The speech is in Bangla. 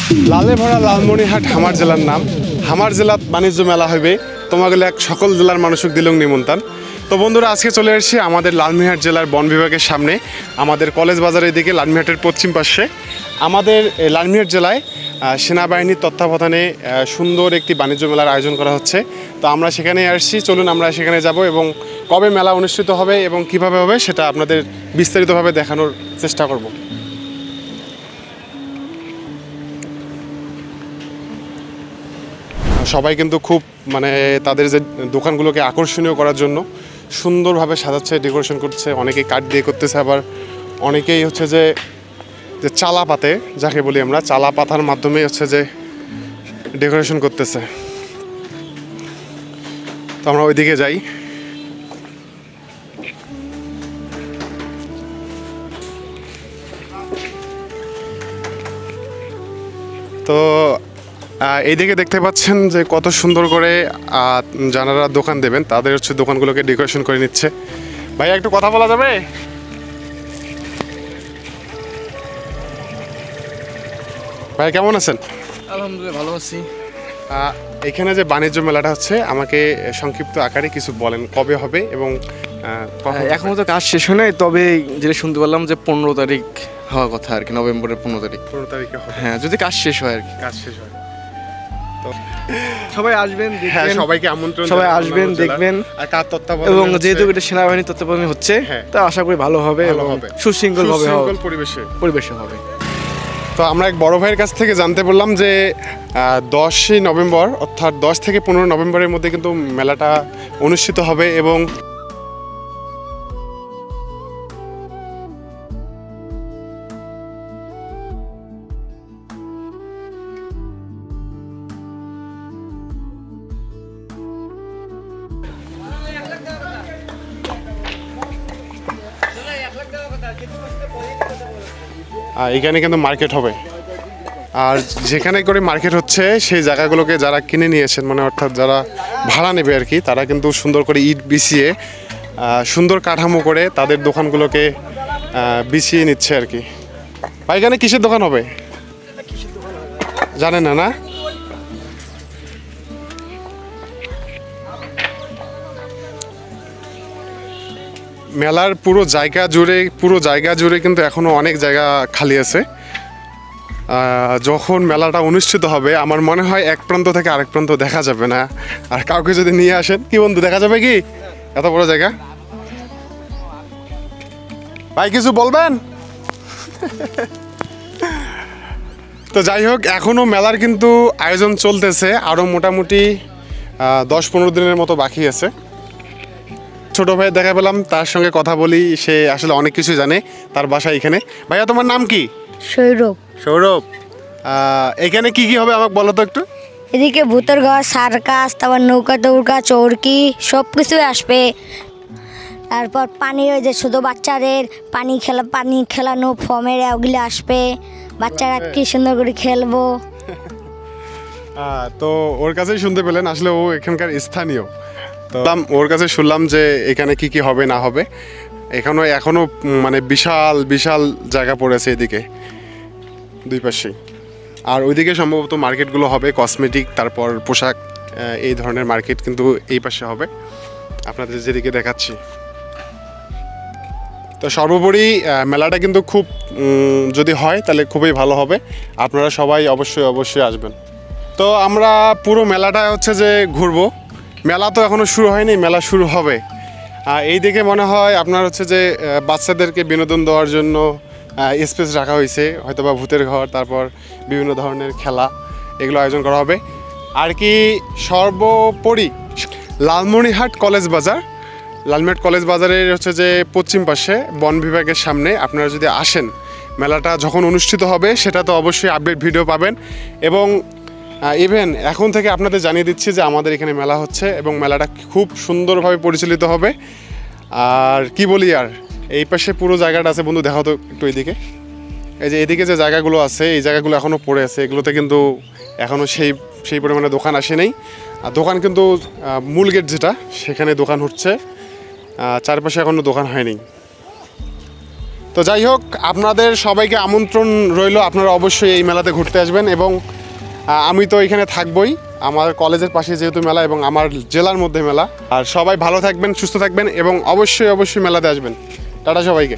লালে ভরা লালমনিরহাট হামার জেলার নাম। হামার জেলাত বাণিজ্য মেলা হইবে, তোমাগুলো এক সকল জেলার মানুষক দিলং নিমন্ত্রণ। তো বন্ধুরা, আজকে চলে এসেছি আমাদের লালমনিরহাট জেলার বন বিভাগের সামনে, আমাদের কলেজ বাজারের দিকে, লালমনিরহাটের পশ্চিম পাশে। আমাদের লালমনিরহাট জেলায় সেনাবাহিনীর তত্ত্বাবধানে সুন্দর একটি বাণিজ্য মেলার আয়োজন করা হচ্ছে। তো আমরা সেখানে আসছি, চলুন আমরা সেখানে যাব এবং কবে মেলা অনুষ্ঠিত হবে এবং কিভাবে হবে সেটা আপনাদের বিস্তারিতভাবে দেখানোর চেষ্টা করব। সবাই কিন্তু খুব তাদের যে দোকানগুলোকে আকর্ষণীয় করার জন্য সুন্দরভাবে সাজাচ্ছে, ডেকোরেশন করছে। অনেকেই কাঠ দিয়ে করতেছে, আবার অনেকেই হচ্ছে যে চালা পাতে, যাকে বলি আমরা, চালা পাতার মাধ্যমে হচ্ছে যে ডেকোরেশন করতেছে। তো আমরা ওইদিকে যাই। তো এইদিকে দেখতে পাচ্ছেন যে কত সুন্দর করে যারা দোকান দেবেন তাদের হচ্ছে দোকানগুলোকে ডেকোরেশন করে নিচ্ছে। ভাইয়া, একটু কথা বলা যাবে? ভাই, কেমন আছেন? আলহামদুলিল্লাহ, ভালো আছি। এখানে যে বাণিজ্য মেলাটা হচ্ছে, আমাকে সংক্ষিপ্ত আকারে কিছু বলেন, কবে হবে এবং এখনো তো কাজ শেষ হয় নাই, তবে যেটা শুনতে পারলাম যে 15 তারিখ হওয়ার কথা আর কি, নভেম্বরের 15 তারিখ। 15 তারিখে হবে, হ্যাঁ, যদি কাজ শেষ হয় আর কি। কাজ শেষ হয় তো সবাই আসবেন, হ্যাঁ, দেখবেন। সবাইকে আমন্ত্রণ, সবাই আসবেন, দেখবেন। আর কার তত্ত্বাবধানে, এবং যেহেতু এটা সেনাবাহিনীর তত্ত্বাবধানে হচ্ছে, তা আশা করি ভালো হবে এবং সুশৃঙ্খলভাবে পরিবেশে হবে। তো আমরা এক বড় ভাইয়ের কাছ থেকে জানতে পারলাম যে 10ই নভেম্বর, অর্থাৎ 10 থেকে 15 নভেম্বরের মধ্যে কিন্তু মেলাটা অনুষ্ঠিত হবে এবং এখানে কিন্তু মার্কেট হবে। আর যেখানে করে মার্কেট হচ্ছে সেই জায়গাগুলোকে যারা কিনে নিয়েছেন, অর্থাৎ যারা ভাড়া নেবে আর কি, তারা কিন্তু সুন্দর করে ইট বিছিয়ে সুন্দর কাঠামো করে তাদের দোকানগুলোকে বিছিয়ে নিচ্ছে আর কি। ভাই, এখানে কিসের দোকান হবে জানেন না? না, মেলার পুরো জায়গা জুড়ে কিন্তু এখনো অনেক জায়গা খালি আছে। যখন মেলাটা অনুষ্ঠিত হবে, আমার মনে হয় এক প্রান্ত থেকে আরেক প্রান্ত দেখা যাবে না। আর কাউকে যদি নিয়ে আসেন, কি বন্ধু, দেখা যাবে কি এত বড় জায়গা? ভাই, কিছু বলবেন? তো যাই হোক, এখনো মেলার কিন্তু আয়োজন চলতেছে, আরো মোটামুটি 10-15 দিনের মতো বাকি আছে। ছোট ভাই দেখা পেলাম, তার সঙ্গে কথা বলি। সে আসলে অনেক কিছু জানে, তার বাসা এখানে। ভাইয়া, তোমার নাম কি? সৌরভ। সৌরভ, এখানে কি কি হবে আমাকে বলো তো একটু। এদিকে ভূতের ঘর, সার্কাস, তারপর নৌকা দৌড়া, চরকি, সব কিছুই আসবে। তারপর পানি, ওই যে শুধু বাচ্চাদের পানি খেলানো ফর্মের ওগুলো আসবে, বাচ্চারা কি সুন্দর করে খেলবো। তো ওর কাছেই শুনতে পেলেন, আসলে ও এখানকার স্থানীয়। তো ওর কাছে শুনলাম যে এখানে কি কি হবে না হবে। এখনো বিশাল বিশাল জায়গা পড়েছে এদিকে দুই পাশেই। আর ওইদিকে সম্ভবত মার্কেটগুলো হবে, কসমেটিক, তারপর পোশাক, এই ধরনের মার্কেট কিন্তু এই পাশে হবে, আপনাদের যেদিকে দেখাচ্ছি। তো সর্বোপরি মেলাটা কিন্তু খুব, যদি হয় তাহলে খুবই ভালো হবে। আপনারা সবাই অবশ্যই আসবেন। তো আমরা পুরো মেলাটা হচ্ছে যে ঘুরবো। মেলা তো এখনও শুরু হয়নি, মেলা শুরু হবে। এই দিকে মনে হয় আপনার হচ্ছে যে বাচ্চাদেরকে বিনোদন দেওয়ার জন্য স্পেস রাখা হয়েছে, হয়তোবা ভূতের ঘর, তারপর বিভিন্ন ধরনের খেলা, এগুলো আয়োজন করা হবে আর কি। সর্বোপরি লালমনিরহাট কলেজ বাজারের হচ্ছে যে পশ্চিম পাশে বন বিভাগের সামনে আপনারা যদি আসেন, মেলাটা যখন অনুষ্ঠিত হবে সেটা তো অবশ্যই আপডেট ভিডিও পাবেন। এবং ইভেন এখন থেকে আপনাদের জানিয়ে দিচ্ছি যে আমাদের এখানে মেলা হচ্ছে এবং মেলাটা খুব সুন্দরভাবে পরিচালিত হবে। আর কি বলি, আর এই পাশে পুরো জায়গাটা আছে বন্ধু, দেখাও তো একটু এইদিকে। এই যে এদিকে যে জায়গাগুলো আছে, এই জায়গাগুলো এখনও পড়ে আছে, এগুলোতে কিন্তু এখনও সেই পরিমাণে দোকান আসে নেই। আর দোকান কিন্তু মূল গেট যেটা, সেখানে দোকান হচ্ছে, চারপাশে এখনও দোকান হয়নি। তো তো যাই হোক, আপনাদের সবাইকে আমন্ত্রণ রইল, আপনারা অবশ্যই এই মেলাতে ঘুরতে আসবেন। এবং আমি তো এখানে থাকবই, আমার কলেজের পাশে যেহেতু মেলা এবং আমার জেলার মধ্যে মেলা। আর সবাই ভালো থাকবেন, সুস্থ থাকবেন এবং অবশ্যই অবশ্যই মেলাতে আসবেন। টাটা সবাইকে।